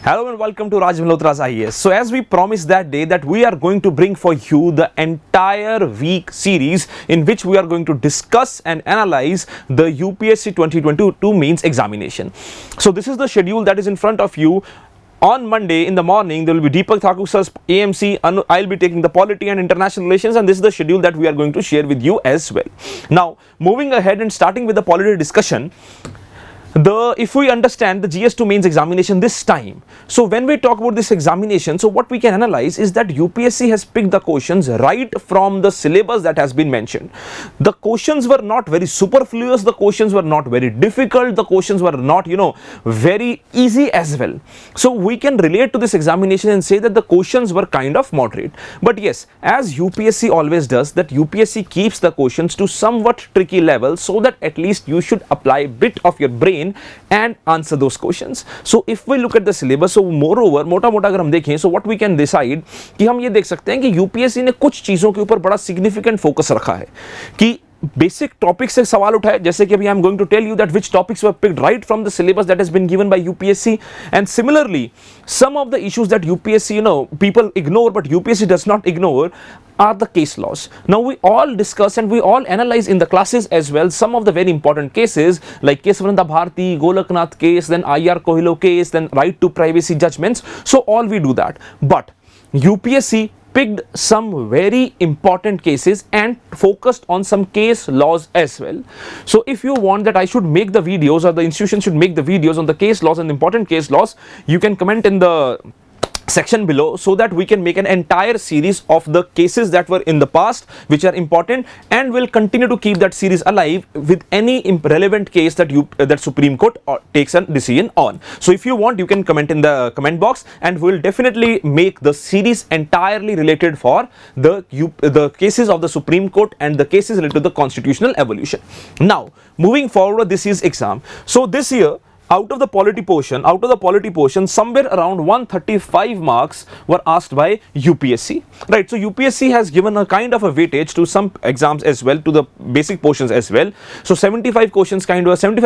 Hello and welcome to Malhotra's IAS. So as we promised that day that we are going to bring for you the entire week series in which we are going to discuss and analyze the UPSC 2022 mains examination. So this is the schedule that is in front of you. On Monday in the morning, there will be Deepak Thakur sir's AMC, and I'll be taking the Polity and International Relations, and this is the schedule that we are going to share with you as well. Now, moving ahead and starting with the Polity discussion, if we understand the GS2 mains examination this time, so when we talk about this examination, so what we can analyze is that UPSC has picked the questions right from the syllabus that has been mentioned. The questions were not very superfluous, the questions were not very difficult, the questions were not, very easy as well. So we can relate to this examination and say that the questions were kind of moderate. But yes, as UPSC always does, that UPSC keeps the questions to somewhat tricky level so that at least you should apply a bit of your brain and answer those questions. So if we look at the syllabus, so moreover मोटा अगर हम देखें, so what we can decide कि हम ये देख सकते हैं कि UPSC ने कुछ चीजों के ऊपर बड़ा significant focus रखा है कि बेसिक टॉपिक से सवाल उठाए, जैसे कि अभी I am going to tell you that which topics were picked right from the syllabus that has been given by UPSC, and similarly some of the issues that UPSC people ignore but UPSC does not ignore are the case laws. Now we all discuss and we all analyze in the classes as well some of the very important cases like case Vrunda Bharti, Golaknath case, then IR Kohilo case, then right to privacy judgments. So all we do that, but UPSC picked some very important cases and focused on some case laws as well. So if you want that I should make the videos or the institution should make the videos on the case laws and important case laws, you can comment in the section below so that we can make an entire series of the cases that were in the past which are important, and will continue to keep that series alive with any relevant case that Supreme Court takes a decision on. So if you want, you can comment in the comment box and we will definitely make the series entirely related for the cases of the Supreme Court and the cases related to the constitutional evolution. Now moving forward, this is exam. So this year, out of the polity portion, somewhere around 135 marks were asked by UPSC, right? So UPSC has given a kind of a weightage to some exams as well, to the basic portions as well. So 75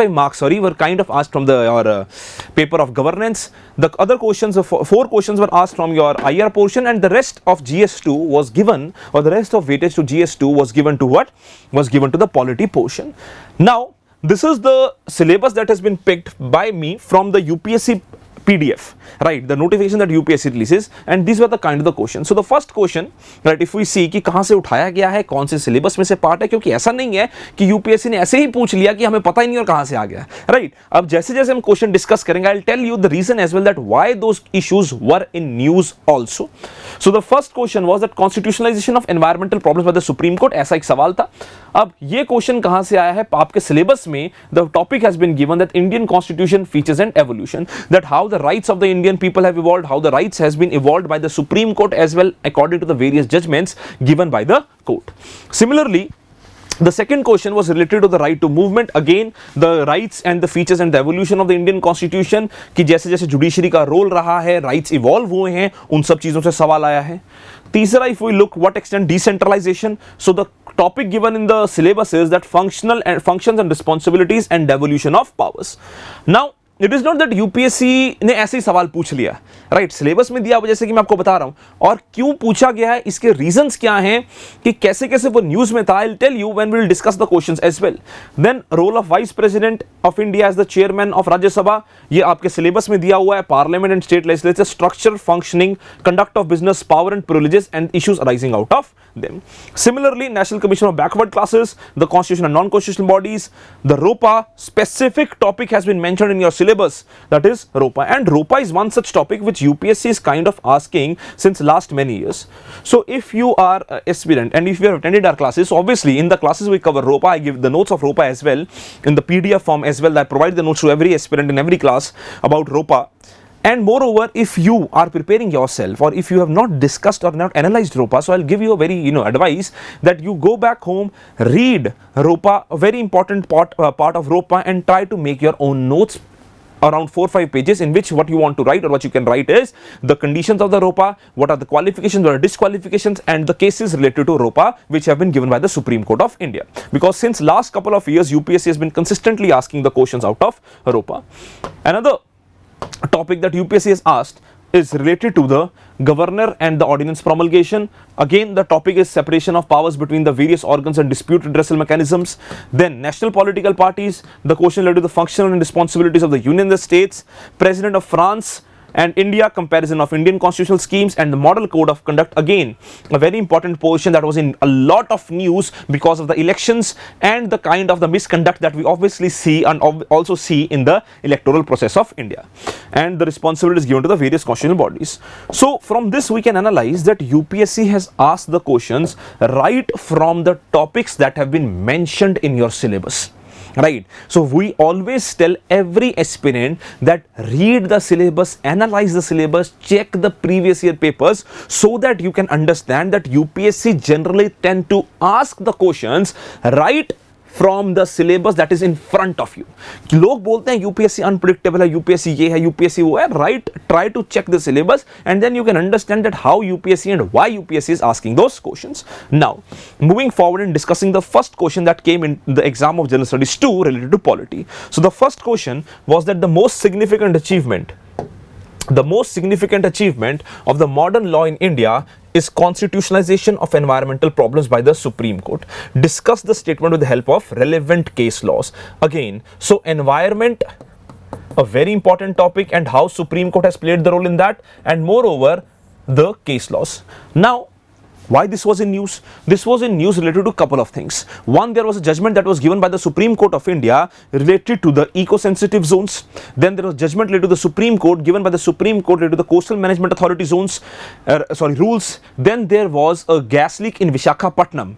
marks were kind of asked from your paper of governance. The other questions, 4 questions were asked from your IR portion, and the rest of GS2 was given, or the rest of weightage to GS2 was given to what? Was given to the polity portion. Now this is the syllabus that has been picked by me from the UPSC PDF, right? The notification that UPSC releases, and these were the kind of the questions. So the first question, right, if we see कि कहाँ से उठाया गया है, कौन से syllabus में से part है, क्योंकि ऐसा नहीं है कि UPSC ने ऐसे ही पूछ लिया कि हमें पता ही नहीं और कहाँ से आ गया, right? अब जैसे जैसे हम question discuss करेंगे, I'll tell you the reason as well that why those issues were in news also. So the first question was that constitutionalization of environmental problems by the Supreme Court, ऐसा एक सवाल था. अब ये question कहां से आया है? आपके सिलेबस में the topic has been given that Indian constitution features and evolution, that how the rights of the Indian people have evolved, how the rights has been evolved by the Supreme Court as well according to the various judgments given by the court. Similarly the second question was related to the right to movement, again the rights and the features and the evolution of the Indian constitution, कि जैसे जैसे judiciary का role रहा है, rights evolve हुए हैं, उन सब चीजों से सवाल आया है. तीसरा, if we look what extent decentralization, so the topic given in the syllabus is that functions and responsibilities and devolution of powers. Now it is not that UPSC ने ऐसे ही सवाल पूछ लिया, राइट? सिलेबस में दिया, जैसे कि मैं आपको बता रहा हूं, और क्यों पूछा गया है, इसके रीजंस क्या हैं, कि कैसे कैसे वो न्यूज में था. I will tell you when we will discuss the questions as well. Then role of vice president of India as the chairman of Rajya Sabha, ये आपके सिलेबस में दिया हुआ है. Parliament and state legislature structure, functioning, conduct of business, power and privileges and issues arising out of them. Similarly, National Commission of Backward Classes, the constitutional and non-constitutional bodies, the ROPA specific topic has been mentioned in your syllabus, that is ROPA, and ROPA is one such topic which UPSC is kind of asking since last many years. So if you are an aspirant and if you have attended our classes, obviously in the classes we cover ROPA. I give the notes of ROPA as well in the PDF form as well. I provide the notes to every aspirant in every class about ROPA. And moreover, if you are preparing yourself or if you have not discussed or not analyzed ROPA, so I'll give you a very advice that you go back home, read ROPA, a very important part of ROPA, and try to make your own notes around 4-5 pages in which what you want to write or what you can write is the conditions of the ROPA, what are the qualifications, what are disqualifications, and the cases related to ROPA which have been given by the Supreme Court of India. Because since last couple of years UPSC has been consistently asking the questions out of ROPA. Another topic that UPSC has asked is related to the governor and the ordinance promulgation. Again, the topic is separation of powers between the various organs and dispute redressal mechanisms. Then national political parties, the question related to the functional and responsibilities of the union and the states, president of France and India, comparison of Indian constitutional schemes, and the model code of conduct. Again, a very important portion that was in a lot of news because of the elections and the kind of the misconduct that we obviously see and also see in the electoral process of India, and the responsibilities given to the various constitutional bodies. So from this we can analyze that UPSC has asked the questions right from the topics that have been mentioned in your syllabus. Right, so we always tell every aspirant that read the syllabus, analyze the syllabus, check the previous year papers, so that you can understand that UPSC generally tend to ask the questions right from the syllabus that is in front of you. लोग बोलते हैं UPSC unpredictable है, UPSC ये है, UPSC वो है. Right, try to check the syllabus and then you can understand that how UPSC and why UPSC is asking those questions. Now, moving forward and discussing the first question that came in the exam of General Studies 2 related to polity. So the first question was that the most significant achievement of the modern law in India is constitutionalization of environmental problems by the Supreme Court. Discuss the statement with the help of relevant case laws. Again, so environment, a very important topic, and how Supreme Court has played the role in that, and moreover the case laws. Now, why this was in news? This was in news related to a couple of things. One, there was a judgment that was given by the Supreme Court of India related to the eco-sensitive zones. Then there was judgment related to the Supreme Court given by the Supreme Court related to the Coastal Management Authority zones, rules. Then there was a gas leak in Visakhapatnam,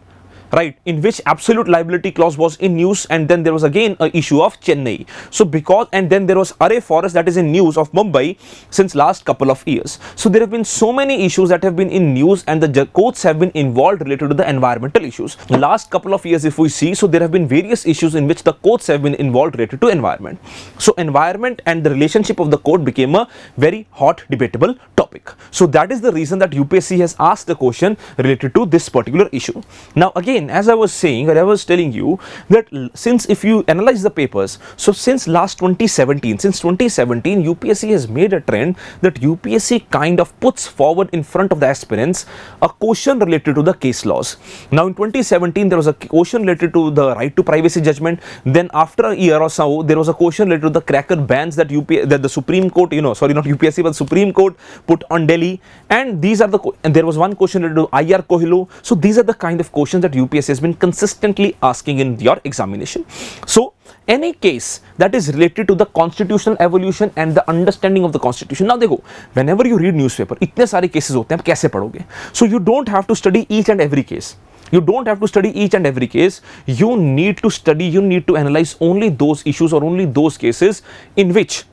right, in which absolute liability clause was in news, and then there was again a issue of Chennai. So because, and then there was Array Forest that is in news of Mumbai since last couple of years. So there have been so many issues that have been in news, and the courts have been involved related to the environmental issues. The last couple of years if we see, so there have been various issues in which the courts have been involved related to environment. So environment and the relationship of the court became a very hot debatable topic. So that is the reason that UPSC has asked the question related to this particular issue. Now again, as I was saying, or I was telling you that since if you analyze the papers, so since 2017, UPSC has made a trend that UPSC kind of puts forward in front of the aspirants a question related to the case laws. Now in 2017, there was a question related to the right to privacy judgment. Then after a year or so, there was a question related to the cracker bans that the Supreme Court, not UPSC, but Supreme Court put on Delhi. And these are and there was one question related to IR Kohilo. So these are the kind of questions that UPSC has been consistently asking in your examination. So any case that is related to the constitutional evolution and the understanding of the constitution. Now देखो, whenever you read newspaper, इतने सारे cases होते हैं, आप कैसे पढ़ोगे? So you don't have to study each and every case. You don't have to study each and every case. You need to analyze only those issues or only those cases in which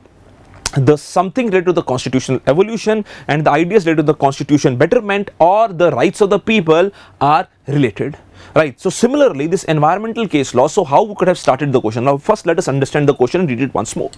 the something related to the constitutional evolution and the ideas related to the constitution betterment or the rights of the people are related. Right. So similarly, this environmental case law, so how we could have started the question? Now first let us understand the question and read it once more.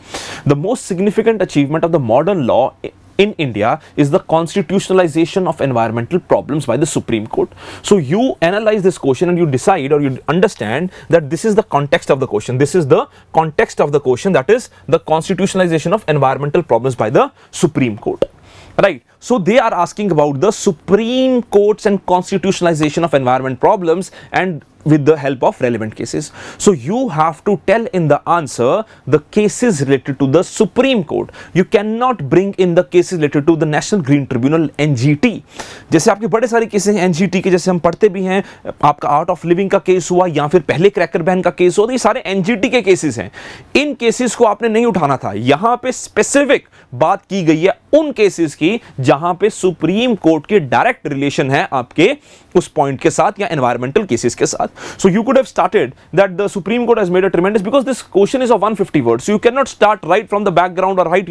The most significant achievement of the modern law in India is the constitutionalization of environmental problems by the Supreme Court. So you analyze this question and you decide or you understand that this is the context of the question. This is the context of the question, that is the constitutionalization of environmental problems by the Supreme Court. Right. So they are asking about the Supreme Courts and constitutionalization of environment problems and with the help of relevant cases. So you have to tell in the answer the cases related to the Supreme Court. You cannot bring in the cases related to the National Green Tribunal NGT. जैसे आपके बड़े सारे cases हैं NGT के, जैसे हम पढ़ते भी हैं, आपका आर्ट ऑफ लिविंग का केस हुआ या फिर पहले क्रैकर बैन का केस हुआ, तो ये सारे NGT के केसेस हैं. इन केसेस को आपने नहीं उठाना था. यहाँ पे स्पेसिफिक बात की गई है उन केसेस की जहां पे सुप्रीम कोर्ट के डायरेक्ट रिलेशन है आपके उस पॉइंट के साथ या एनवायरमेंटल केसेस के साथ. So you could have started that the Supreme Court has made a tremendous, because this question is of 150 words. So you cannot start right from the background or right,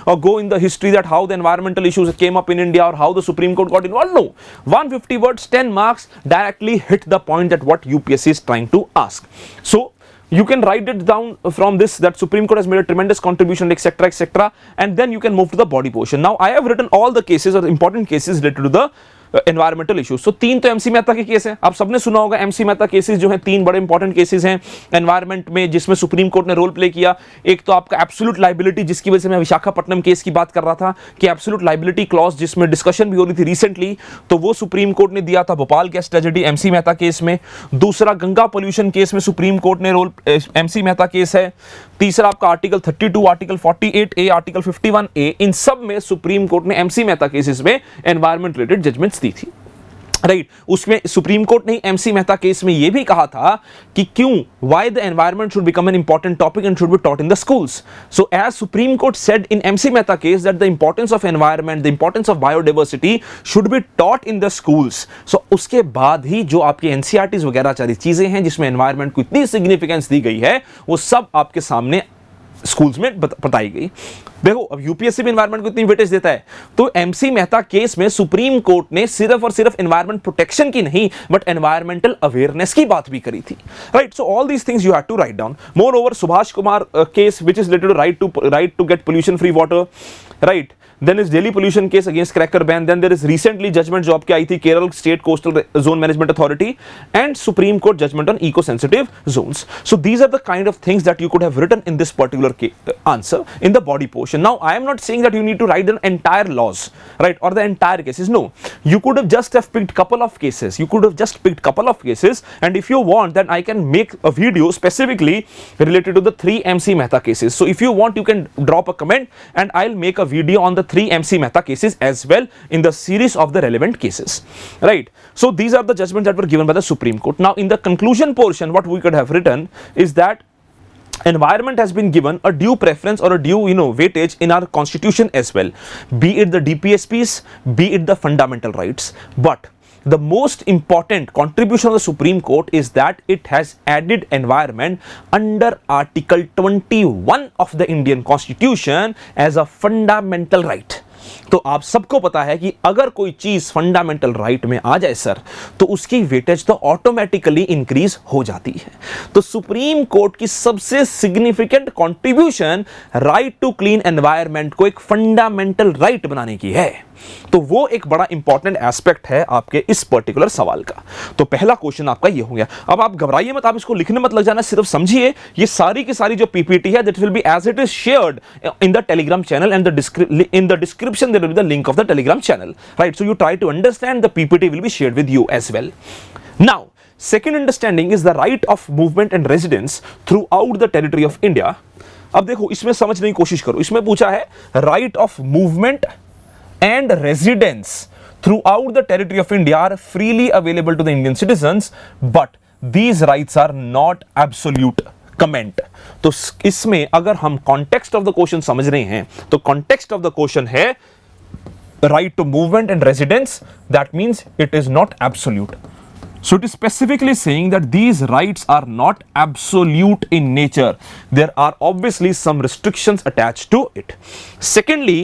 or go in the history that how the environmental issues came up in India or how the Supreme Court got involved. No. 150 words, 10 marks, directly hit the point that what UPSC is trying to ask. So you can write it down from this, that Supreme Court has made a tremendous contribution, etc., etc., and then you can move to the body portion. Now I have written all the cases or important cases related to the environmental issues. So 3 तो MC Mehta के case हैं, आप सबने सुना होगा MC Mehta cases जो हैं, 3 बड़े इंपॉर्टेंट केसेस हैं एनवायरमेंट में जिसमें सुप्रीम कोर्ट ने रोल प्ले किया। एक तो आपका एब्सोल्यूट लायबिलिटी, जिसकी वजह से मैं विशाखापट्टनम केस की बात कर रहा था कि एब्सोल्यूट लायबिलिटी क्लॉज जिसमें डिस्कशन भी हो रही थी रिसेंटली, तो वो सुप्रीम कोर्ट ने दिया था Bhopal gas tragedy MC Mehta case में। दूसरा गंगा पोल्यूशन केस में सुप्रीम कोर्ट ने रोल एमसी मेहता केस है। तीसरा आपका article 32, article 48A, article 51A, इन सब में सुप्रीम कोर्ट ने एमसी मेहता केसेस में एनवायरमेंट रिलेटेड जजमेंट्स दी थी, राइट। उसमें सुप्रीम कोर्ट ने एमसी मेहता केस में यह भी कहा था कि क्यों, why the environment should become an important topic and should be taught in the schools. So as Supreme Court said in MC Mehta case that the importance of environment, the importance of biodiversity should be taught in the schools. सो उसके बाद ही जो आपकी NCERTs वगैरह सारी चीजें हैं जिसमें environment को इतनी सिग्निफिकेंस दी गई है, वो सब आपके सामने स्कूल्स में बताई गई। देखो अब यूपीएससी भी एनवायरमेंट को इतनी वेटेज देता है, तो एमसी मेहता केस में सुप्रीम कोर्ट ने सिर्फ और सिर्फ एनवायरमेंट प्रोटेक्शन की नहीं बट एनवायरमेंटल अवेयरनेस की बात भी करी थी, right. So all these things you have to write down. Moreover Subhash Kumar case which is related right to get pollution free water, right. Then is Delhi pollution case against cracker ban. Then there is recently judgment जो आपकी आई थी Kerala state coastal zone management authority and Supreme Court judgment on eco-sensitive zones. So these are the kind of things that you could have written in this particular answer in the body portion. Now I am not saying that you need to write the entire laws, right, or the entire cases. No, you could have just have picked couple of cases. You could have just picked couple of cases, and if you want, then I can make a video specifically related to the 3 MC Mehta cases. So if you want, you can drop a comment, and I'll make a video on the 3 MC Mehta cases as well in the series of the relevant cases, right. So these are the judgments that were given by the Supreme Court. Now in the conclusion portion, what we could have written is that environment has been given a due preference or a due weightage in our constitution as well, be it the DPSPs, be it the fundamental rights. But the most important contribution of the Supreme Court is that it has added environment under Article 21 of the Indian Constitution as a fundamental right. तो आप सबको पता है कि अगर कोई चीज fundamental right में आ जाए सर, तो उसकी वेटेज तो ऑटोमेटिकली इंक्रीज हो जाती है। तो सुप्रीम कोर्ट की सबसे significant contribution right to clean environment को एक फंडामेंटल राइट बनाने की है। तो वो एक बड़ा इंपॉर्टेंट एस्पेक्ट है आपके इस पर्टिकुलर सवाल का। तो पहला क्वेश्चन आपका ये हो गया। अब आप घबराइए मत, आप इसको लिखने मत लग जाना, सिर्फ समझिए ये सारी की सारी जो पीपीटी है that will be as it is shared in the Telegram channel and in the description there will be the link of the Telegram channel, right. So you try to understand, the PPT will be shared with you as well. Now second understanding is the right of movement and residence throughout the territory of India. अब देखो इसमें समझने की कोशिश करो, इसमें पूछा है right of movement and residence throughout the territory of India are freely available to the Indian citizens, but these rights are not absolute. Comment. तो इसमें अगर हम कॉन्टेक्स्ट ऑफ द क्वेश्चन समझ रहे हैं तो कॉन्टेक्स्ट ऑफ द क्वेश्चन है right to movement and residence, that means it is not absolute. So it is specifically saying that these rights are not absolute in nature. There are obviously some restrictions attached to it. Secondly,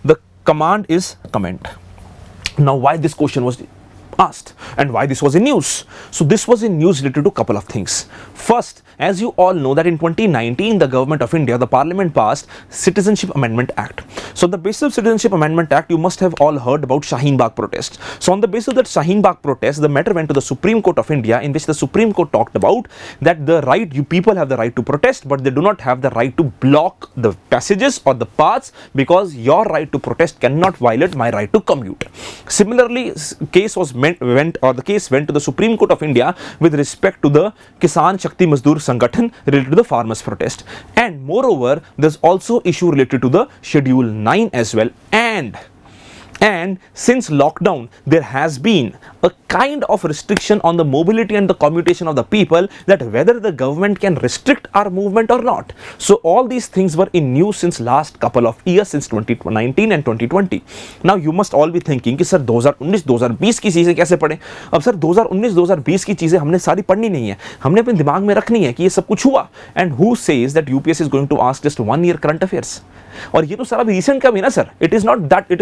the command is comment. Now why this question was asked and why this was in news? So this was in news related to a couple of things. First, as you all know that in 2019 the government of India, the parliament passed Citizenship Amendment Act. So on the basis of Citizenship Amendment Act, you must have all heard about Shaheen Bagh protest. So on the basis of that Shaheen Bagh protest, the matter went to the Supreme Court of India, in which the Supreme Court talked about that the right, you people have the right to protest, but they do not have the right to block the passages or the paths, because your right to protest cannot violate my right to commute. Similarly, the case went to the Supreme Court of India with respect to the Kisan Shakti Mazdoor Sangathan related to the farmers protest. And moreover, there's also issue related to the Schedule 9 as well. And since lockdown, there has been a kind of restriction on the mobility and the commutation of the people, that whether the government can restrict our movement or not. So all these things were in news since last couple of years, since 2019 and 2020. Now you must all be thinking कि sir 2019-2020 की चीज़ें कैसे पढ़ें? अब sir 2019-2020 की चीज़ें हमने सारी पढ़नी नहीं है, हमने अपने दिमाग में रखनी है कि ये सब कुछ हुआ. And who says that UPSC is going to ask just 1 year current affairs? और ये तो सारा भी रिसेंट का भी ना sir. It is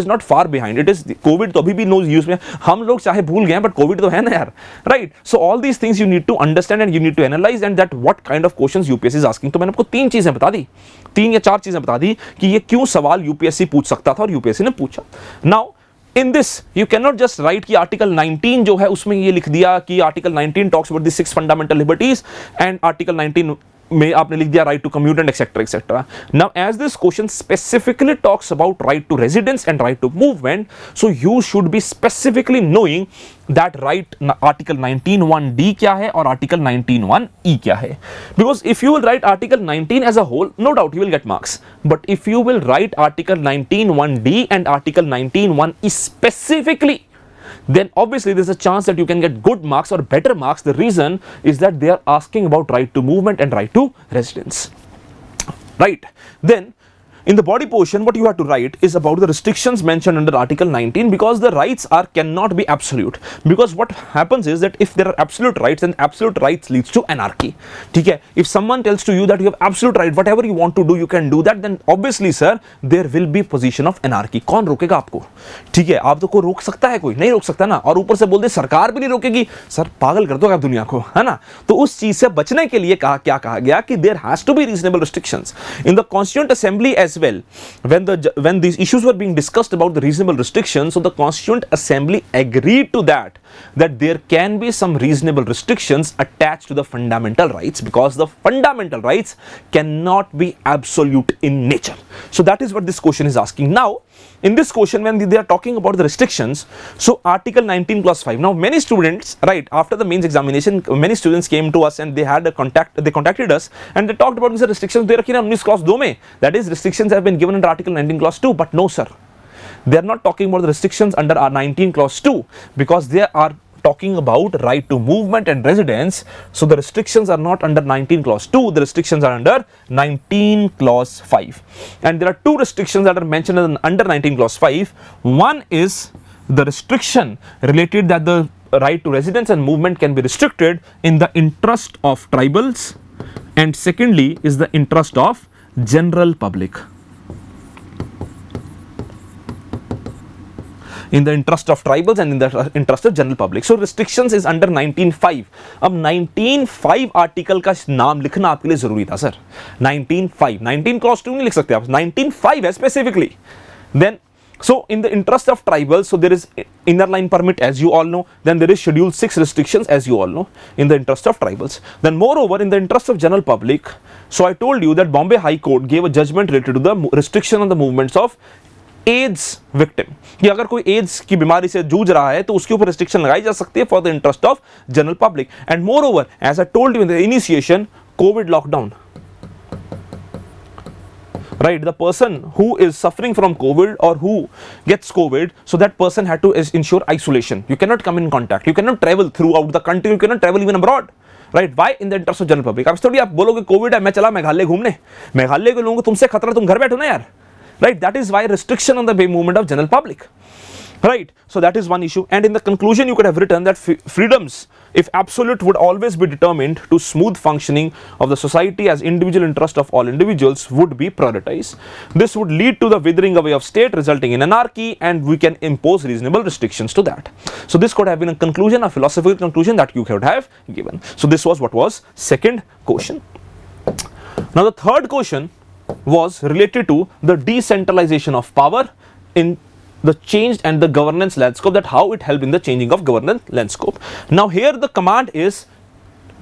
not far behind. It is Covid तो अभी भी नो यूज में, हम लोग चाहे भूल गए बट कोविड तो है ना यार, right. So all these things you need to understand and you need to analyze and that what kind of questions UPSC is asking. तो मैंने आपको 3 या 4 चीजें बता दी कि ये क्यों सवाल यूपीएससी पूछ सकता था और यूपीएससी ने पूछा. Now in this you cannot just write कि article 19 जो है उसमें ये लिख दिया कि article 19 talks about the 6 fundamental liberties and article 19 में आपने लिख दिया right to commute and etc. Now as this question specifically talks about right to residence and right to movement, so you should be specifically knowing that right article 19(1)(d) क्या है और article 19(1)(e) क्या है, because if you will write article 19 as a whole, no doubt you will get marks, but if you will write article 19(1)(d) and article 19(1)(e) specifically, then obviously there's a chance that you can get good marks or better marks. The reason is that they are asking about right to movement and right to residence, right? Then in the body portion, what you have to write is about the restrictions mentioned under article 19, because the rights cannot be absolute, because what happens is that if there are absolute rights, then absolute rights leads to anarchy. ठीक है? If someone tells to you that you have absolute right, whatever you want to do you can do that, then obviously sir there will be position of anarchy. कौन रोकेगा आपको? ठीक है, आप तो को रोक सकता है, कोई नहीं रोक सकता ना, और ऊपर से बोल दे सरकार भी नहीं रोकेगी, सर पागल कर दोगे आप दुनिया को, है ना? तो उस चीज से बचने के लिए क्या कहा गया कि there has to be reasonable restrictions in the Constituent Assembly as well. When these issues were being discussed about the reasonable restrictions, so the Constituent Assembly agreed to that there can be some reasonable restrictions attached to the fundamental rights, because the fundamental rights cannot be absolute in nature. So that is what this question is asking. Now in this question, when they are talking about the restrictions, so article 19 clause 5, now many students, right, after the mains examination, many students came to us and they contacted us and they talked about these restrictions. They are 19 clause 2 mein, that is restrictions have been given under article 19 clause 2, but no sir, they are not talking about the restrictions under 19 clause 2, because they are talking about right to movement and residence. So the restrictions are not under 19 clause 2, the restrictions are under 19 clause 5, and there are two restrictions that are mentioned under 19 clause 5. One is the restriction related that the right to residence and movement can be restricted in the interest of tribals, and secondly is the interest of general public. In the interest of tribals and in the interest of general public. So restrictions is under 19(5). अब 19(5) article का नाम लिखना आपके लिए जरूरी था sir. 19(5), 19 clause 2 नहीं लिख सकते आप, 19(5) है specifically. Then so in the interest of tribals, so there is inner line permit as you all know, then there is schedule 6 restrictions as you all know in the interest of tribals. Then moreover in the interest of general public, so I told you that Bombay High Court gave a judgment related to the restriction on the movements of AIDS victim, कि अगर कोई ads की बीमारी से जूझ रहा है तो उसके ऊपर रिस्ट्रिक्शन लगाई जा सकती है for the interest of general public. And moreover as I told you in the initiation, COVID lockdown, right, the person who is suffering from COVID or who gets COVID, so that person had to ensure isolation. You cannot come in contact, you cannot travel throughout the country, you cannot travel even abroad, right? Why? In the interest of general public. अब थोड़ी आप बोलोगे Covid है मैं चला मेघालय घूमने, मेघालय के लोगों को तुमसे खतरा, तुम घर बैठो ना यार, right? That is why restriction on the movement of general public, right? So that is one issue. And in the conclusion you could have written that freedoms, if absolute, would always be determined to smooth functioning of the society as individual interest of all individuals would be prioritized. This would lead to the withering away of state, resulting in anarchy, and we can impose reasonable restrictions to that. So this could have been a conclusion, a philosophical conclusion that you could have given. So this was what was second question. Now the third question was related to the decentralization of power in the changed and the governance landscape, that how it helped in the changing of governance landscape. Now here the command is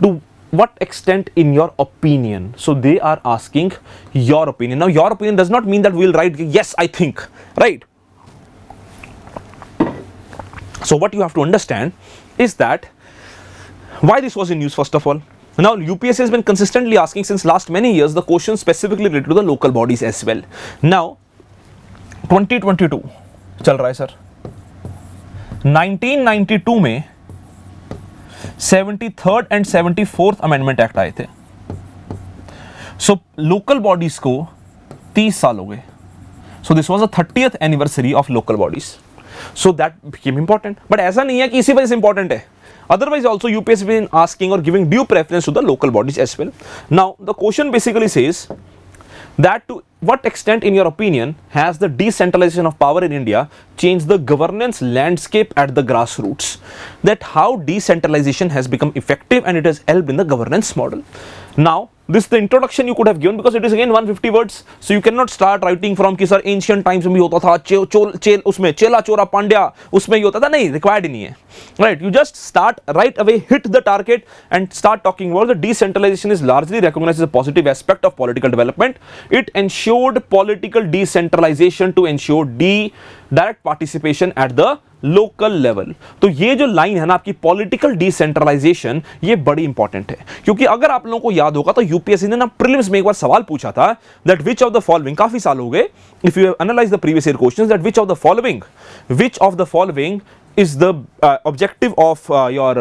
to what extent in your opinion. So they are asking your opinion. Now your opinion does not mean that we will write yes I think, right? So what you have to understand is that why this was in use first of all. Now UPSC has been consistently asking since last many years the questions specifically related to the local bodies as well. Now 2022 चल रहा है sir, 1992 में 73rd and 74th amendment act आए थे. So local bodies को 30 साल हो गए. So this was the 30th anniversary of local bodies. So that became important, but ऐसा नहीं है कि इसी वजह से इंपॉर्टेंट है. Otherwise also UPSC has been asking or giving due preference to the local bodies as well. Now the question basically says that to what extent in your opinion has the decentralization of power in India changed the governance landscape at the grassroots, that how decentralization has become effective and it has helped in the governance model. Now, this the introduction you could have given because it is again 150 words. So you cannot start writing from कि sir ancient times में भी होता था उसमें चेला चोरा पांड्या उसमें ही होता था, नहीं, required नहीं है, right? You just start right away, hit the target and start talking about the decentralization is largely recognized as a positive aspect of political development. It ensured political decentralization to ensure direct participation at the local level. तो ये जो line है ना आपकी political decentralisation, ये बड़ी important है क्योंकि अगर आप लोगों को याद होगा तो यूपीएससी ने ना प्रीलिम्स में एक बार सवाल पूछा था that which of the following, काफी साल हो गए, if you analyse the previous year questions, that which of the following is the objective of your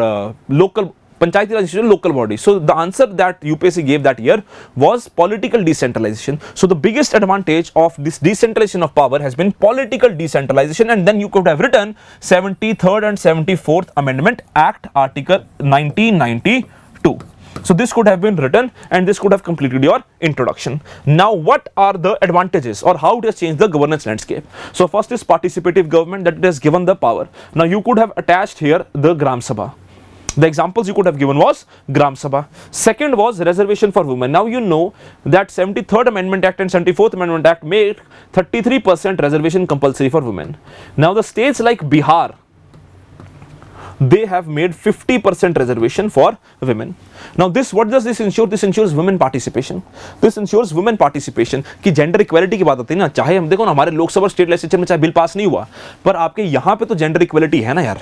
local Panchayati Raj institution, local body. So the answer that UPSC gave that year was political decentralization. So the biggest advantage of this decentralization of power has been political decentralization, and then you could have written 73rd and 74th Amendment Act, Article 1992. So this could have been written and this could have completed your introduction. Now what are the advantages or how it has changed the governance landscape? So first is participative government, that it has given the power. Now you could have attached here the Gram Sabha. The examples you could have given was Gram Sabha. Second was reservation for women. Now you know that 73rd Amendment Act and 74th Amendment Act made 33% reservation compulsory for women. Now the states like Bihar, they have made 50% reservation for women. Now this, what does this ensure? This ensures women participation. This ensures women participation कि gender equality की बात आती है ना, चाहे हम देखो ना हमारे लोकसभा स्टेट लेजिस्लेचर में चाहे बिल पास नहीं हुआ पर आपके यहाँ पे तो जेंडर इक्वालिटी है ना यार,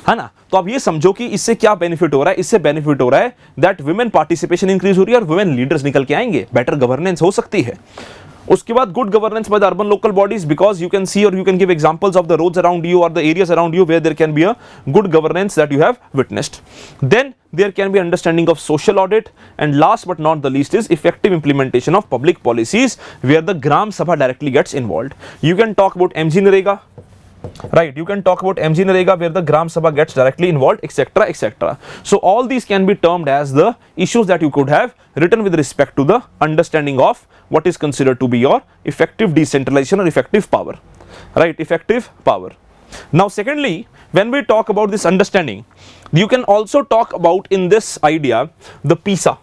है ना? तो आप ये समझो कि इससे क्या बेनिफिट हो रहा है, इससे बेनिफिट हो रहा है दैट वुमेन पार्टिसिपेशन इंक्रीज हो रही है और वुमेन लीडर्स निकल के आएंगे, बेटर गवर्नेंस हो सकती है. उसके बाद good governance by the urban local bodies, because you can see और you can give examples of the roads around you और the areas around you where there can be a good governance that you have witnessed. Then there can be understanding of social audit, and last but not the least is effective implementation of public policies where the Gram Sabha directly gets involved. You can talk about MG Narega, right? You can talk about MG Narega where the Gram Sabha gets directly involved, etc., etc. So all these can be termed as the issues that you could have written with respect to the understanding of what is considered to be your effective decentralization or effective power, right? Effective power. Now secondly, when we talk about this understanding, you can also talk about in this idea the PISA,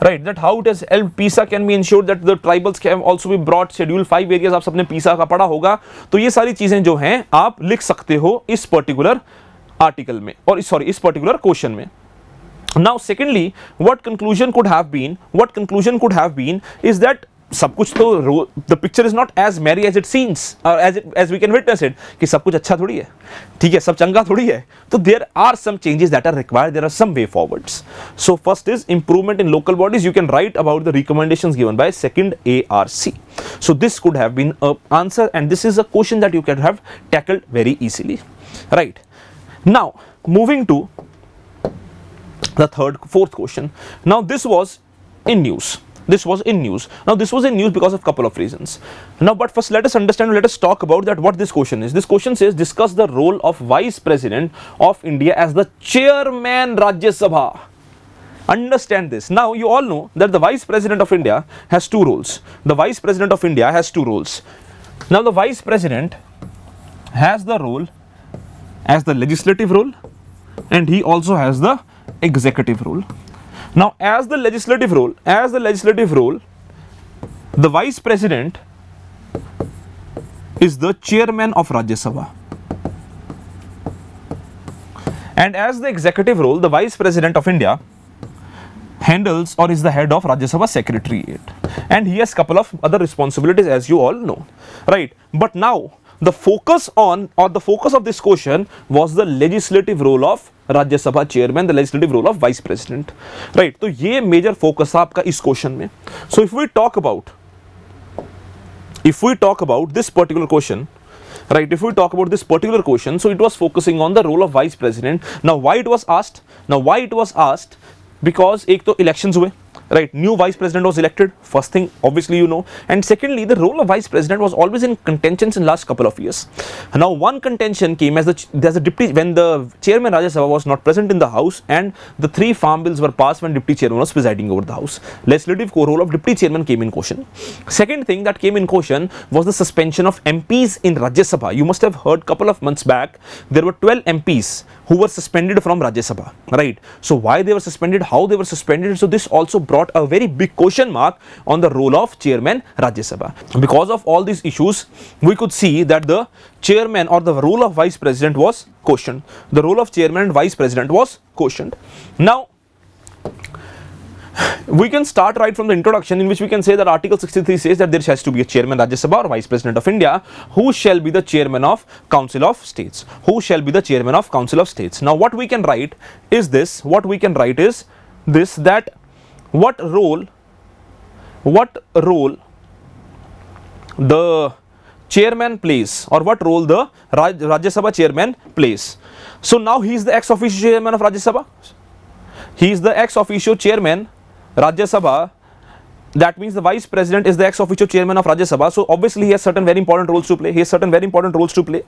right? That how it has helped. PISA can be ensured that the tribals can also be brought. Schedule 5 areas आप सबने PISA का पढ़ा होगा, तो ये सारी चीजें जो हैं आप लिख सकते हो इस पर्टिकुलर आर्टिकल में और इस पर्टिकुलर क्वेश्चन में. Now secondly, what conclusion could have been? What conclusion could have been is that सब कुछ तो the picture is not as merry as it seems or as we can witness it कि सब कुछ अच्छा थोड़ी है, ठीक है, सब चंगा थोड़ी है. तो there are some changes that are required, there are some way forwards. So first is improvement in local bodies. You can write about the recommendations given by second ARC. So this could have been an answer and this is a question that you can have tackled very easily, right? Now moving to the fourth question. Now this was in news. This was in news. Now this was in news because of couple of reasons. Now but first let us understand, let us talk about that what this question is. This question says discuss the role of Vice President of India as the Chairman Rajya Sabha. Understand this. Now you all know that the Vice President of India has two roles. The Vice President of India has two roles. Now the Vice President has the role as the legislative role and he also has the executive role. Now as the legislative role, the Vice President is the Chairman of Rajya Sabha, and as the executive role, the Vice President of India handles or is the head of Rajya Sabha Secretariat, and he has couple of other responsibilities as you all know, right? But now the focus on or the focus of this question was the legislative role of Rajya Sabha Chairman, the legislative role of Vice President, right? तो ये major focus था आपका इस question में. So if we talk about this particular question, right? If we talk about this particular question, so it was focusing on the role of Vice President. Now why it was asked? Because एक तो elections हुए, right? New vice president was elected, first thing obviously you know, and secondly the role of vice president was always in contentions in last couple of years. Now one contention came as the deputy, when the chairman Rajya Sabha was not present in the house and the 3 farm bills were passed when deputy chairman was presiding over the house. Legislative role of deputy chairman came in question. Second thing that came in question was the suspension of MPs in Rajya Sabha. You must have heard couple of months back there were 12 MPs who were suspended from Rajya Sabha, right? So why they were suspended, how they were suspended, so this also brought a very big question mark on the role of chairman Rajya Sabha. Because of all these issues, we could see that the chairman or the role of vice president was questioned. The role of chairman and vice president was questioned. Now, we can start right from the introduction, in which we can say that Article 63 says that there has to be a chairman Rajya Sabha or vice president of India who shall be the chairman of Council of States. Who shall be the chairman of Council of States. Now what we can write is this, that what role the chairman plays, or what role the Rajya Sabha chairman plays. So now he is the ex officio chairman of Rajya Sabha. He is the ex officio chairman Rajya Sabha. That means the vice president is the ex officio chairman of Rajya Sabha. So obviously he has certain very important roles to play.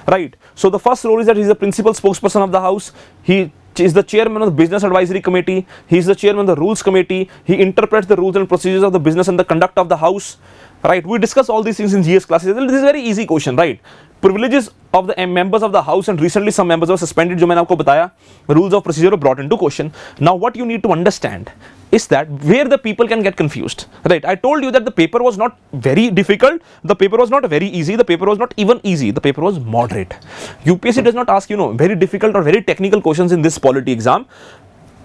Right. So the first role is that he is the principal spokesperson of the house. He is the chairman of the business advisory committee. He is the chairman of the rules committee. He interprets the rules and procedures of the business and the conduct of the house. Right. We discuss all these things in GS classes. This is a very easy question, right? Privileges of the members of the house, and recently some members were suspended, जो मैंने आपको बताया. Rules of procedure were brought into question. Now what you need to understand is that where the people can get confused, right? I told you that the paper was not very difficult, the paper was not very easy, the paper was not even easy, the paper was moderate. UPSC does not ask, very difficult or very technical questions in this polity exam,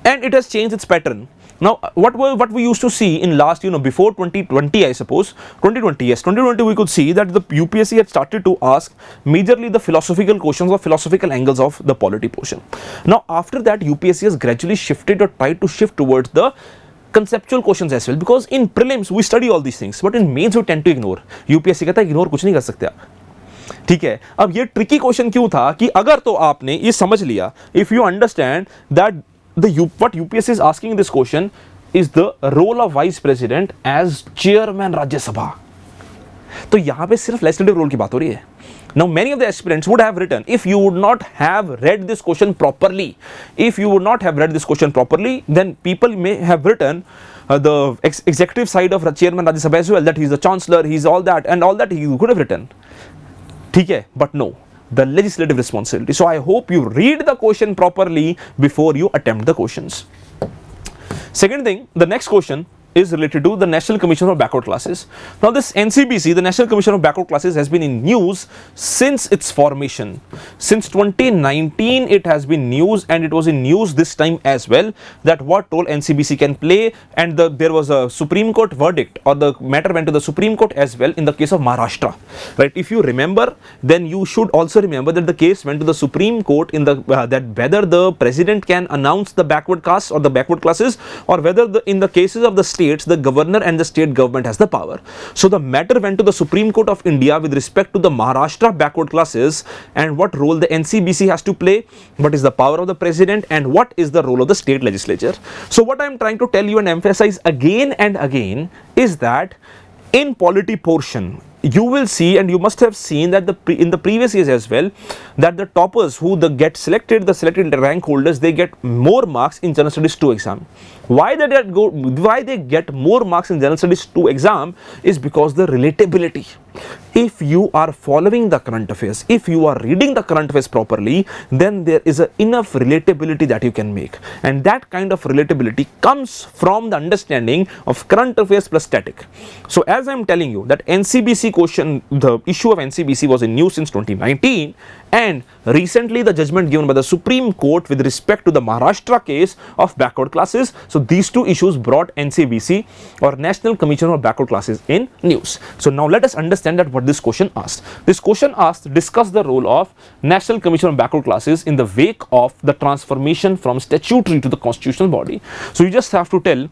and it has changed its pattern. Now what we used to see in last, before 2020, I suppose 2020 we could see that the UPSC had started to ask majorly the philosophical questions or philosophical angles of the polity portion. Now after that UPSC has gradually shifted or tried to shift towards the conceptual questions as well, because in prelims we study all these things, but in mains we tend to ignore. UPSC कहता है ignore कुछ नहीं कर सकते आप, ठीक है. अब ये ट्रिकी क्वेश्चन क्यों था कि अगर तो आपने ये समझ लिया, if you understand that what UPSC is asking in this question is the role of vice president as chairman Rajya Sabha, तो यहाँ पे सिर्फ legislative role की बात हो रही है. Now many of the aspirants would have written, if you would not have read this question properly, then people may have written the executive side of chairman Rajya Sabha as well, that he is the chancellor, he is all that, and all that he could have written, ठीक है. But no, the legislative responsibility. So I hope you read the question properly before you attempt the questions. Second thing, the next question is related to the National Commission for Backward Classes. Now this NCBC, the National Commission of Backward Classes, has been in news since its formation. Since 2019 it has been news, and it was in news this time as well, that what role NCBC can play, and there was a Supreme Court verdict, or the matter went to the Supreme Court as well in the case of Maharashtra, right? If you remember, then you should also remember that the case went to the Supreme Court in the that whether the president can announce the backward caste or the backward classes, or whether in the cases of the states, the governor and the state government has the power. So the matter went to the Supreme Court of India with respect to the Maharashtra backward classes, and what role the NCBC has to play, what is the power of the president, and what is the role of the state legislature. So what I am trying to tell you and emphasize again and again is that in polity portion, you will see, and you must have seen that in the previous years as well, that the toppers who get selected, the selected rank holders, they get more marks in General Studies 2 exam. Why they get more marks in General Studies 2 exam is because the relatability. If you are following the current affairs, if you are reading the current affairs properly, then there is enough relatability that you can make, and that kind of relatability comes from the understanding of current affairs plus static. So as I am telling you that NCBC question, the issue of NCBC was in news since 2019, and recently the judgment given by the Supreme Court with respect to the Maharashtra case of backward classes. So these two issues brought NCBC, or National Commission for Backward Classes, in news. So now let us understand that what this question asked. This question asked, discuss the role of National Commission on Backward Classes in the wake of the transformation from statutory to the constitutional body. So you just have to tell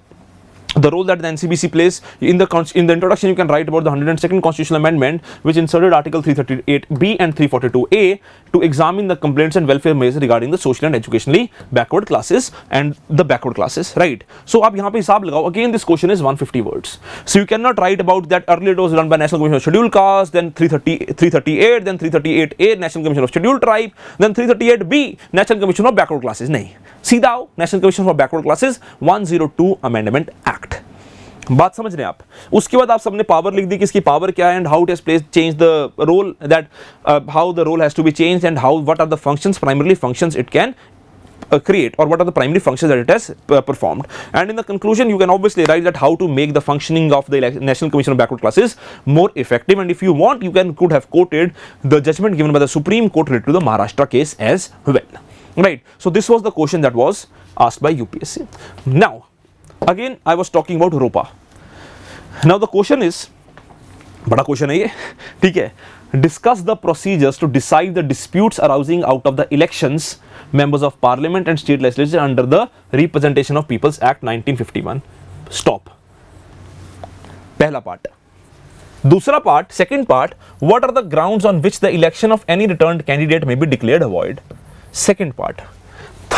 the role that the NCBC plays. In the introduction, you can write about the 102nd Constitutional Amendment, which inserted Article 338B and 342A to examine the complaints and welfare measures regarding the social and educationally backward classes and the backward classes, right? So आप यहाँ पे हिसाब लगाओ. Again, this question is 150 words. So you cannot write about that earlier it was run by National Commission of Scheduled Caste, then 338, then 338A, National Commission of Scheduled Tribe, then 338B, National Commission of Backward Classes. नहीं, सीधा आओ National Commission for Backward Classes 102 Amendment Act. बात समझ रहे हैं आप. उसके बाद आप सबने पावर लिख दी कि इसकी पावर क्या है, and how it has place change the role, that how the role has to be change, and how what are the functions, primarily functions it can create, or what are the primary functions that it has performed. And in the conclusion, you can obviously write that how to make the functioning of the National Commission of Backward Classes more effective, and if you want, you could have quoted the judgment given by the Supreme Court related to the Maharashtra case as well, right? So this was the question that was asked by UPSC. Now again, I was talking about ROPA. Now the question is, बड़ा question है ये, ठीक है. Discuss the procedures to decide the disputes arising out of the elections, members of parliament and state legislature under the Representation of People's Act 1951. Stop. पहला part. दूसरा part, second part, what are the grounds on which the election of any returned candidate may be declared void? Second part.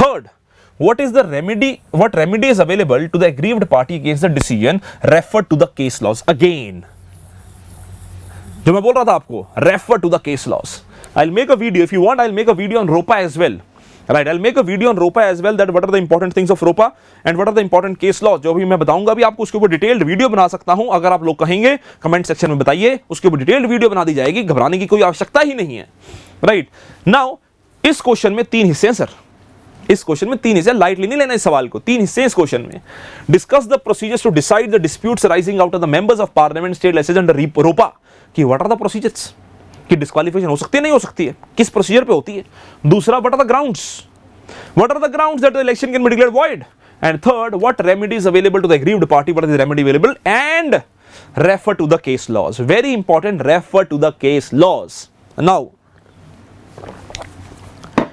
Third, what is the remedy, what remedy is available to the aggrieved party against the decision referred to the case laws? Again, जो मैं बोल रहा था आपको, refer to the case laws. I'll make a video, if you want, I'll make a video on ROPA as well. Right, I'll make a video on ROPA as well, that what are the important things of ROPA and what are the important case laws. जो भी मैं बताऊंगा भी आपको, उसके ऊपर detailed video बना सकता हूं. अगर आप लोग कहेंगे कमेंट सेक्शन में बताइए, उसके ऊपर डिटेल्ड वीडियो बना दी जाएगी. घबराने की कोई आवश्यकता ही नहीं है. राइट नाउ इस क्वेश्चन में 3 हिस्से हैं सर. इस क्वेश्चन में 3 हिस्से, लाइटली नहीं लेना इस सवाल को. 3 हिस्से इस क्वेश्चन में. Discuss the procedures to decide the disputes arising out of the members of parliament, state legislature under RoPA. कि व्हाट आर द प्रोसीजर्स, कि डिस्क्वालिफिकेशन हो सकती है नहीं हो सकती है, किस प्रोसीजर पे होती है. दूसरा, what are the grounds, what are the grounds that the election can be declared void. And third, what remedy is available to the aggrieved party, what is the remedy available, and refer to the case laws. Very important, refer to the case laws. Now,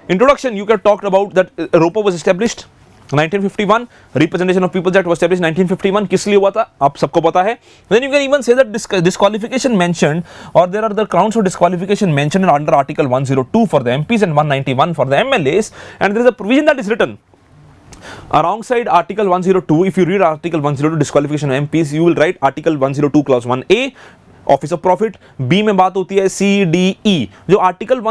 introduction, you have talked about that ROPA was established 1951, Representation of People's Act was established 1951. किस लिए हुआ था आप सबको पता है. Then you can even say that disqualification mentioned, or there are the grounds for disqualification mentioned under Article 102 for the MPs and 191 for the MLAs, and there is a provision that is written alongside Article 102. If you read Article 102 disqualification of MPs, you will write Article 102 clause 1A, Office of Profit. B में बात होती है CDE. जो Article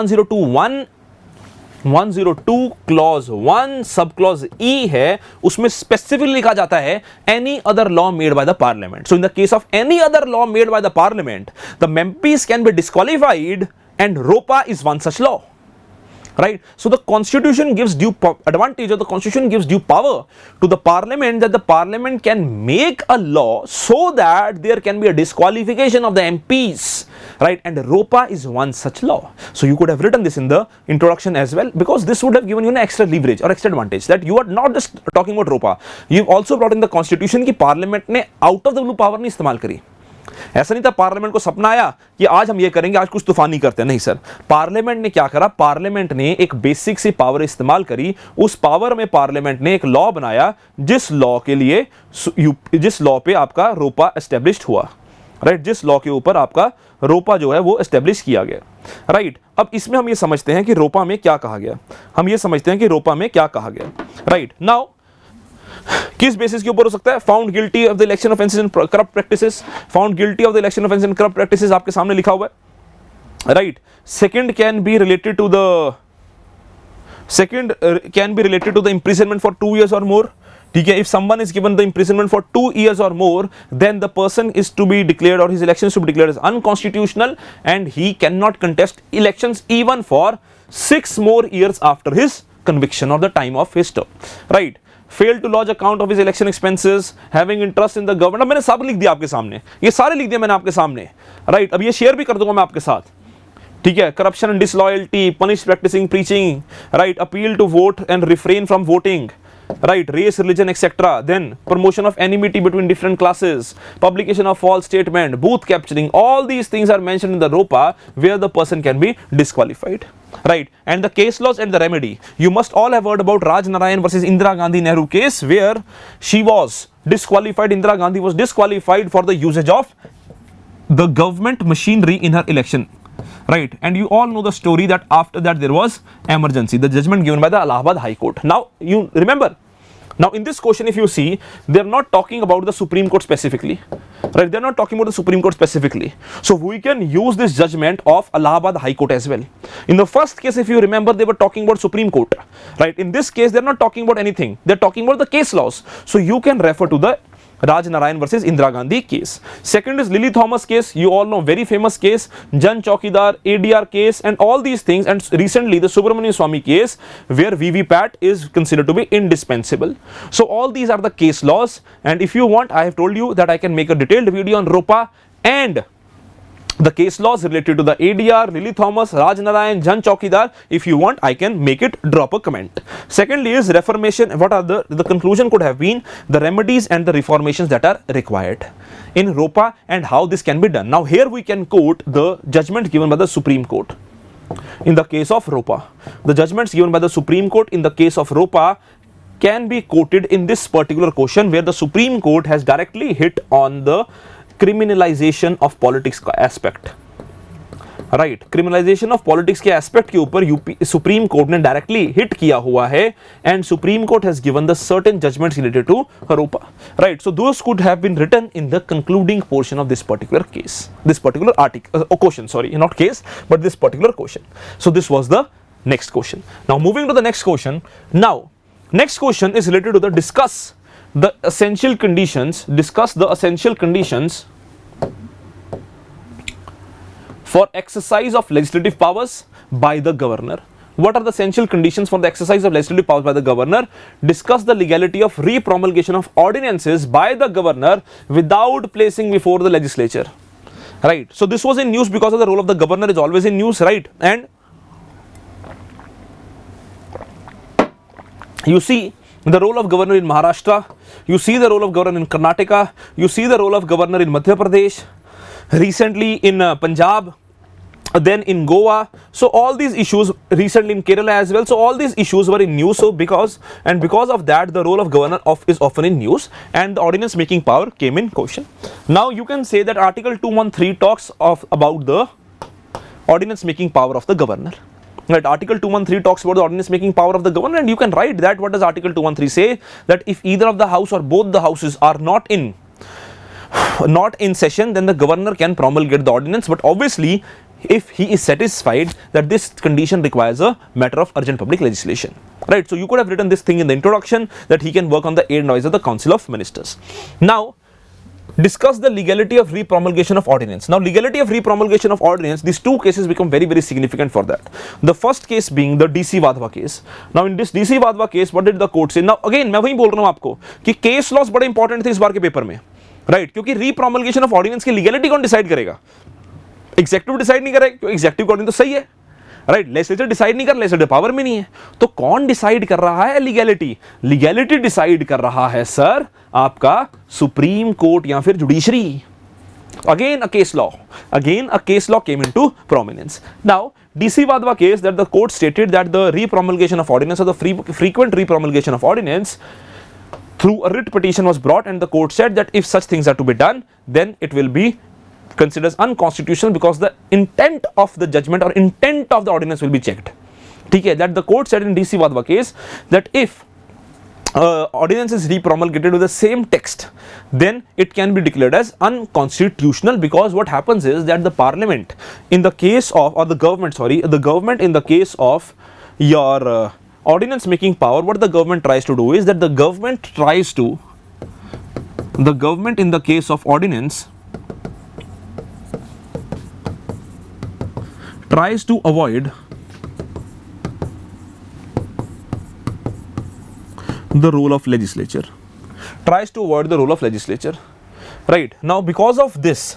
102 clause 1 sub clause ई है, उसमें specifically लिखा जाता है any other law made by the parliament. So in the case of any other law made by the parliament, the MPs can be disqualified and ROPA is one such law. Right, so the constitution gives due advantage, or the constitution gives due power to the parliament, that the parliament can make a law so that there can be a disqualification of the MPs, right? And ROPA is one such law. So you could have written this in the introduction as well, because this would have given you an extra leverage or extra advantage, that you are not just talking about ROPA, you've also brought in the constitution कि parliament ने out of the blue power नहीं इस्तेमाल करी. ऐसा नहीं था parliament को सपना आया कि आज हम ये करेंगे, आज कुछ तूफानी करते हैं. नहीं सर, पार्लियामेंट ने क्या करा, पार्लियामेंट ने एक बेसिक सी पावर इस्तेमाल करी. उस पावर में पार्लियामेंट ने एक लॉ बनाया, जिस लॉ के लिए, जिस लॉ पे आपका रोपा एस्टेब्लिश्ड हुआ. राइट, जिस लॉ के ऊपर आपका रोपा जो है वो एस्टेब्लिश किया गया. राइट, अब इसमें हम ये समझते हैं कि रोपा में क्या कहा गया, हम ये समझते हैं कि रोपा में क्या कहा गया. राइट नाउ किस बेसिस के ऊपर हो सकता है, found guilty of the election offences and corrupt practices. Found guilty of the election offences and corrupt practices आपके सामने लिखा हुआ है. Right, second can be related to the imprisonment for 2 years or more. ठीक है, if someone is given the imprisonment for 2 years or more, then the person is to be declared, or his elections to be declared as unconstitutional, and he cannot contest elections even for 6 more years after his conviction or the time of his term. Right, fail to lodge account of his election expenses, having interest in the government. अब मैंने सब लिख दिया आपके सामने, ये सारे लिख दिए मैंने आपके सामने. राइट, अब ये शेयर भी कर दूंगा मैं आपके साथ. ठीक है, corruption and disloyalty, punish practising preaching, right, appeal to vote and refrain from voting, right, race, religion, etc. Then promotion of enmity between different classes, publication of false statement, booth capturing, all these things are mentioned in the ROPA where the person can be disqualified, right? And the case laws and the remedy, you must all have heard about Raj Narayan versus Indira Gandhi Nehru case, where she was disqualified, Indira Gandhi was disqualified for the usage of the government machinery in her election, right? And you all know the story that after that there was emergency, the judgment given by the Allahabad High Court. Now you remember, now in this question if you see, they are not talking about the Supreme Court specifically, right? They are not talking about the Supreme Court specifically, so we can use this judgment of Allahabad High Court as well. In the first case, if you remember, they were talking about Supreme Court, right? In this case they are not talking about anything, they are talking about the case laws, so you can refer to the Raj Narayan versus Indira Gandhi case. Second is Lily Thomas case, you all know, very famous case, Jan Chaukidar, ADR case, and all these things. And recently the Subramanian Swamy case, where VVPAT is considered to be indispensable. So all these are the case laws, and if you want, I have told you that I can make a detailed video on ROPA and the case laws related to the ADR, Lily Thomas, Raj Narayan, Jan Chaukidar. If you want, I can make it, drop a comment. Secondly is reformation. What are the conclusion could have been the remedies and the reformations that are required in ROPA and how this can be done. Now here we can quote the judgment given by the Supreme Court in the case of ROPA. The judgments given by the Supreme Court in the case of ROPA can be quoted in this particular question, where the Supreme Court has directly hit on the criminalization of politics का aspect, right? criminalization of politics के aspect के ऊपर UP supreme Court ने directly hit किया हुआ है, and Supreme Court has given the certain judgments related to ROPA, right? So those could have been written in the concluding portion of this particular case, this particular article, question, sorry, not case, but this particular question. So this was the next question. Now moving to the next question. Now next question is related to the discuss the essential conditions for exercise of legislative powers by the governor. What are the essential conditions for the exercise of legislative powers by the governor? Discuss the legality of repromulgation of ordinances by the governor without placing before the legislature, right? So this was in news because of the role of the governor is always in news, right? And you see the role of governor in Maharashtra, you see the role of governor in Karnataka, you see the role of governor in Madhya Pradesh, recently in Punjab, then in Goa. So all these issues, recently in Kerala as well. So all these issues were in news. So because of that, the role of governor is often in news, and the ordinance making power came in question. Now you can say that Article 213 talks about the ordinance making power of the governor. Right, Article 213 talks about the ordinance making power of the governor, and you can write that. What does Article 213 say? That if either of the house or both the houses are not in session, then the governor can promulgate the ordinance. But obviously, if he is satisfied that this condition requires a matter of urgent public legislation, right? So you could have written this thing in the introduction that he can work on the aid and advice of the Council of Ministers. Now discuss the legality of repromulgation of ordinance. Now legality of repromulgation of ordinance, these two cases become very, very significant for that. The first case being the DC Wadhwa case. Now in this DC Wadhwa case, what did the court say? Now again मैं वही बोल रहा हूँ आपको कि case laws बड़े important थे इस बार के पेपर में, राइट? क्योंकि रीप्रोमल्गेशन ऑफ ऑर्डिनेंस की लीगैलिटी कौन डिसाइड करेगा? एग्जेक्टिव डिसाइड नहीं करेगा, क्योंकि एग्जेक्टिव ऑर्डिनेंस तो सही है, राइट? लेजिस्लेचर डिसाइड नहीं कर, लेजिस्लेटिव पावर में नहीं है, तो कौन डिसाइड कर रहा है लीगैलिटी? लीगैलिटी डिसाइड कर रहा है सर आपका सुप्रीम कोर्ट या फिर judiciary. Again a case law came into prominence. Now DC Wadhwa case, that the court stated that the repromulgation of ordinance or the frequent repromulgation of ordinance through a writ petition was brought, and the court said that if such things are to be done, then it will be considered as unconstitutional because the intent of the judgment or intent of the ordinance will be checked. Okay, that the court said in DC Wadhwa case that if ordinance is repromulgated with the same text, then it can be declared as unconstitutional, because what happens is that the parliament in the case of, or the government in the case of your ordinance making power, what the government tries to do is that the government in the case of ordinance tries to avoid the role of legislature, right? Now because of this,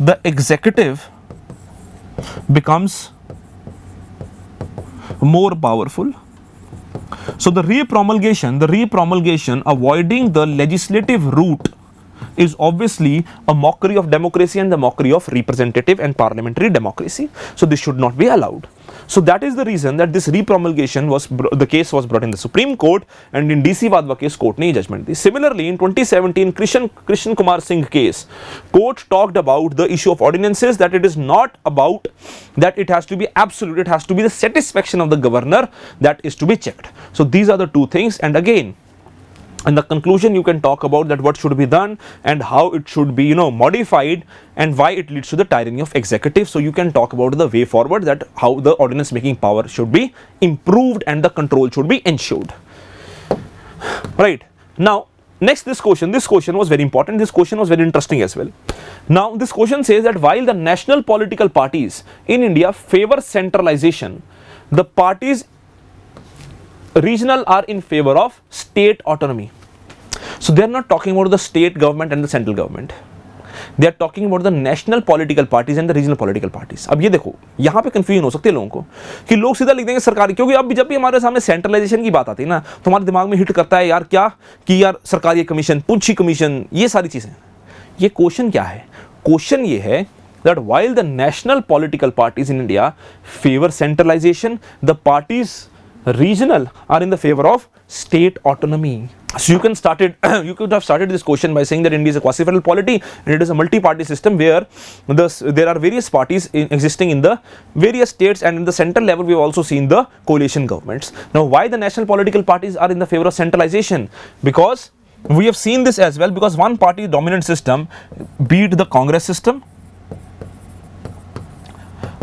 the executive becomes more powerful, So the repromulgation avoiding the legislative route is obviously a mockery of democracy and the mockery of representative and parliamentary democracy. So this should not be allowed. So that is the reason that this repromulgation the case was brought in the Supreme Court, and in DC Wadhwa case court ne judgment di. Similarly, in 2017 Krishan Kumar Singh case, court talked about the issue of ordinances, that it is not about that it has to be absolute, it has to be the satisfaction of the governor that is to be checked. So these are the two things, and again in the conclusion you can talk about that what should be done and how it should be modified and why it leads to the tyranny of executive. So you can talk about the way forward, that how the ordinance making power should be improved and the control should be ensured. Right, now next, this question was very important, this question was very interesting as well. Now this question says that while the national political parties in India favor centralization, the parties regional are in favor of state autonomy. So they are not talking about the state government and the central government, they are talking about the national political parties and the regional political parties. अब ये देखो, यहाँ पे confusion हो सकती है लोगों को कि लोग सीधा लिख देंगे सरकारी, क्योंकि अब जब भी हमारे सामने सेंट्रलाइजेशन की बात आती है ना, तो हमारे दिमाग में हिट करता है यार क्या कि यार सरकारी कमीशन, पूंछी कमीशन, ये सारी चीजें। ये क्वेश्चन क्या है? क्वेश्चन ये है that while the national political parties in India favor centralization, the parties regional are in the favor of state autonomy. So you could have started this question by saying that India is a quasi-federal polity and it is a multi-party system where there are various parties existing in the various states, and in the central level we have also seen the coalition governments. Now why the national political parties are in the favor of centralization? Because we have seen this as well, because one party dominant system, be it the Congress system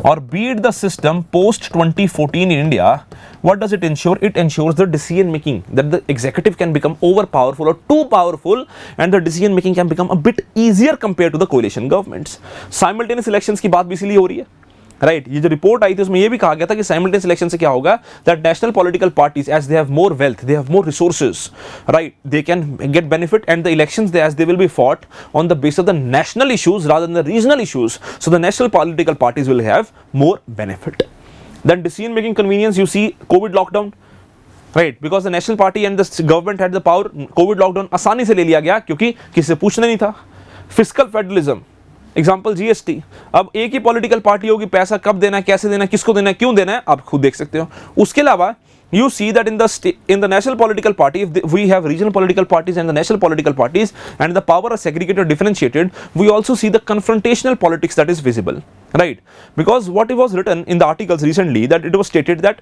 or be it the system post 2014 in India, what does it ensure? It ensures the decision making, that the executive can become over powerful or too powerful, and the decision making can become a bit easier compared to the coalition governments. Simultaneous elections की बात भी इसीलिए हो रही है, right. ये जो report आई थी उसमें ये भी कहा गया था कि साइमल्टेनियस इलेक्शन से क्या होगा, that national political parties as they have more wealth, they have more resources, right, they can get benefit, and the elections as they will be fought on the base of the national issues rather than the regional issues, so the national political parties will have more benefit. Then decision making convenience, you see COVID lockdown, right, because the national party and the government had the power. COVID lockdown आसानी से ले लिया गया क्योंकि किसी से पूछना नहीं था. Fiscal federalism, example GST. अब एक ही पॉलिटिकल पार्टी होगी, पैसा कब देना है, कैसे देना है, किसको देना है, क्यों देना है, आप खुद देख सकते हो. उसके अलावा you see that in the national political party, if we have regional political parties and the national political parties, and the power are segregated or differentiated, we also see the confrontational politics that is visible, right? Because what was written in the articles recently, that it was stated that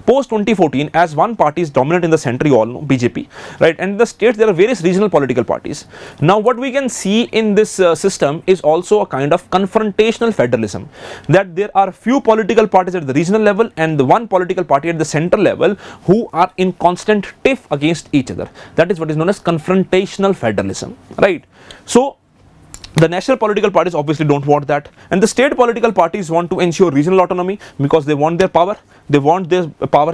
post 2014, as one party is dominant in the center, you all know, BJP, right, and in the states there are various regional political parties. Now what we can see in this system is also a kind of confrontational federalism, that there are few political parties at the regional level and the one political party at the central level who are in constant tiff against each other. That is what is known as confrontational federalism, right? So the national political parties obviously don't want that, and the state political parties want to ensure regional autonomy because they want their power,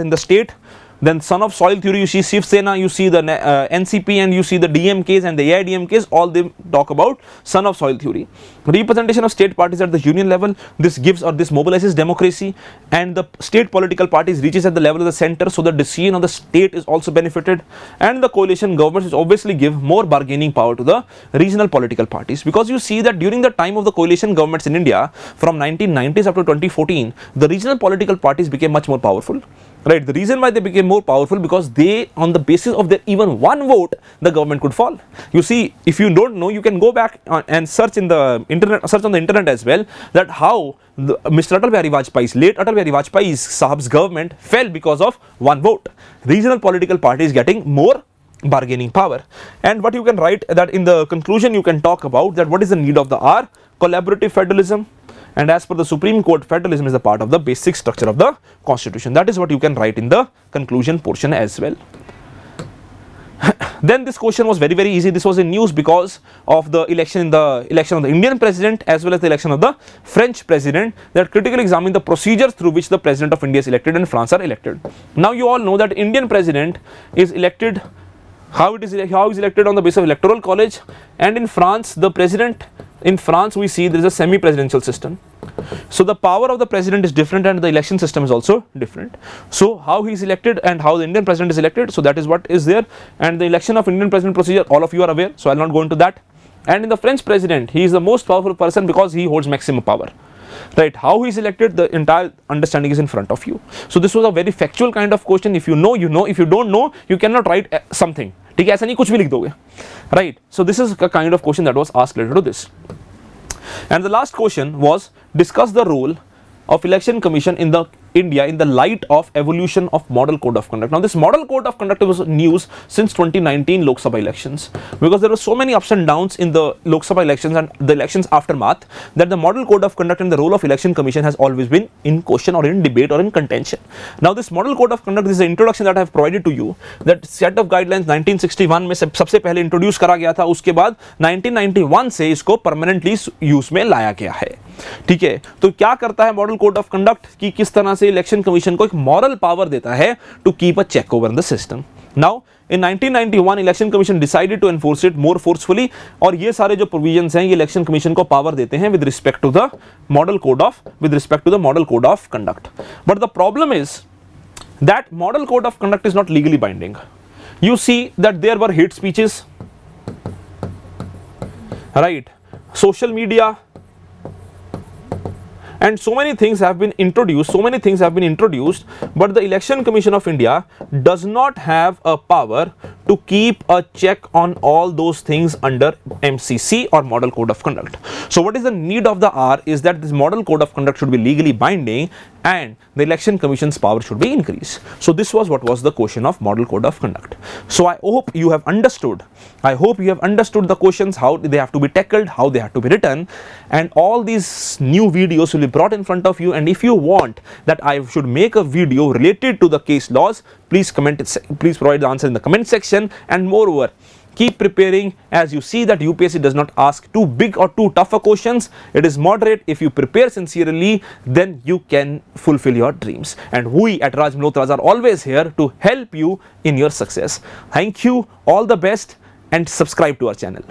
in the state. Then son of soil theory, you see Shiv Sena, you see the NCP, and you see the DMKs and the AIDMKs, all they talk about son of soil theory. Representation of state parties at the union level, this mobilizes democracy, and the state political parties reaches at the level of the center, so the decision of the state is also benefited, and the coalition governments obviously give more bargaining power to the regional political parties, because you see that during the time of the coalition governments in India, from 1990s up to 2014, the regional political parties became much more powerful. Right, the reason why they became more powerful, because they, on the basis of their even one vote, the government could fall. You see, if you don't know, you can go back and search on the internet as well, that how Mr. Atal Bihari Vajpayee's, late Atal Bihari Vajpayee's Sahab's government fell because of one vote. Regional political parties getting more bargaining power. And what you can write, that in the conclusion you can talk about that what is the need of the hour, collaborative federalism. And as per the Supreme Court, federalism is a part of the basic structure of the Constitution. That is what you can write in the conclusion portion as well. Then this question was very, very easy. This was in news because of the election of the Indian president as well as the election of the French president, that critically examined the procedures through which the president of India is elected and France are elected. Now you all know that Indian president is elected, how is elected on the basis of electoral college, and in France, the president, in France we see there is a semi-presidential system. So the power of the president is different and the election system is also different. So how he is elected and how the Indian president is elected, so that is what is there. And the election of Indian president procedure, all of you are aware, so I will not go into that. And in the French president, he is the most powerful person because he holds maximum power. Right, how he is elected, the entire understanding is in front of you. So this was a very factual kind of question. If you know, you know. If you don't know, you cannot write something. ठीक है, ऐसा नहीं कुछ भी लिख दोगे. Right, so this is a kind of question that was asked related to this. And the last question was, discuss the role of election commission in the India in the light of evolution of model code of conduct. Now this model code of conduct was news since 2019 Lok Sabha elections, because there were so many ups and downs in the Lok Sabha elections and the elections aftermath that the model code of conduct and the role of election commission has always been in question or in debate or in contention. Now this model code of conduct, this is the introduction that I have provided to you. That set of guidelines 1961 में सबसे पहले introduce करा गया था, उसके बाद 1991 से इसको परमानेंटली यूज में लाया गया है. ठीक है, तो क्या करता है मॉडल कोड ऑफ कंडक्ट कि किस तरह से इलेक्शन कमीशन को एक मॉरल पावर देता है to keep a check over the system. Now in 1991 election commission decided to enforce it more forcefully, और ये सारे जो प्रोविजंस हैं ये इलेक्शन कमीशन को पावर देते हैं with respect to the model code of conduct. But the problem is that model code of conduct is not legally binding. You see that there were hate speeches, right, social media, and so many things have been introduced, but the Election Commission of India does not have a power to keep a check on all those things under MCC or Model Code of Conduct. So what is the need of the hour is that this Model Code of Conduct should be legally binding and the Election Commission's power should be increased. So this was what was the question of Model Code of Conduct. So I hope you have understood. The questions, how they have to be tackled, how they have to be written, and all these new videos will be brought in front of you. And if you want that I should make a video related to the case laws, please provide the answer in the comment section. And moreover, keep preparing, as you see that UPSC does not ask too big or too tough questions. It is moderate. If you prepare sincerely, then you can fulfill your dreams. And we at Raj Malhotra are always here to help you in your success. Thank you, all the best, and subscribe to our channel.